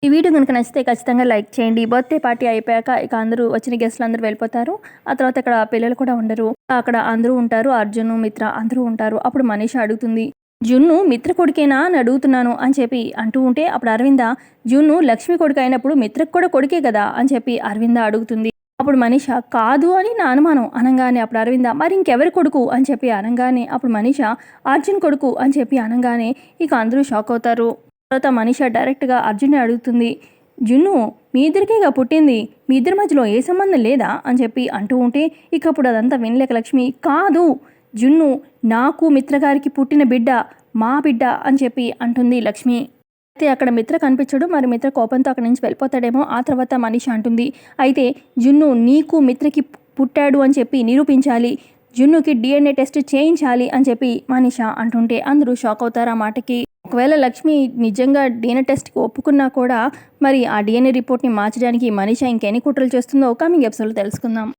ఈ వీడియో కనుక నచ్చితే ఖచ్చితంగా లైక్ చేయండి. బర్త్డే పార్టీ అయిపోయాక ఇక అందరూ వచ్చిన గెస్టులు అందరూ వెళ్ళిపోతారు. ఆ తర్వాత ఇక్కడ పిల్లలు కూడా ఉండరు. అక్కడ అందరూ ఉంటారు. అర్జున్, మిత్ర అందరూ ఉంటారు. అప్పుడు మనీష అడుగుతుంది, జున్ను మిత్ర కొడుకేనా అని అడుగుతున్నాను అని చెప్పి అంటూ ఉంటే అప్పుడు అరవింద, జున్ను లక్ష్మి కొడుకు అయినప్పుడు మిత్రకు కూడా కొడుకే కదా అని చెప్పి అరవింద అడుగుతుంది. అప్పుడు మనీష కాదు అని నా అనుమానం అనగానే అప్పుడు అరవింద మరి ఇంకెవరి కొడుకు అని చెప్పి అనగానే అప్పుడు మనీష అర్జున్ కొడుకు అని చెప్పి అనగానే ఇక అందరూ షాక్ అవుతారు. తర్వాత మనీష డైరెక్ట్గా అర్జున్ని అడుగుతుంది, జున్ను మీ ఇద్దరికేగా పుట్టింది, మీ ఇద్దరి మధ్యలో ఏ సంబంధం లేదా అని చెప్పి అంటూ ఉంటే ఇక అప్పుడు అదంతా వినలేక లక్ష్మి, కాదు జున్ను నాకు మిత్రగారికి పుట్టిన బిడ్డ, మా బిడ్డ అని చెప్పి అంటుంది లక్ష్మి. అయితే అక్కడ మిత్ర కనిపించడు. మరి మిత్ర కోపంతో అక్కడి నుంచి వెళ్ళిపోతాడేమో. ఆ తర్వాత మనీష అంటుంది, అయితే జున్ను నీకు మిత్రకి పుట్టాడు అని చెప్పి నిరూపించాలి, జున్నుకి DNA టెస్ట్ చేయించాలి అని చెప్పి మనీష అంటుంటే అందరూ షాక్ అవుతారు ఆ మాటకి. ఒకవేళ లక్ష్మి నిజంగా DNA టెస్ట్కి ఒప్పుకున్నా కూడా మరి ఆ DNA రిపోర్ట్ని మార్చడానికి మనీష ఇంకెన్ని కుట్రలు చేస్తుందో కమింగ్ ఎపిసోడ్లో తెలుసుకుందాం.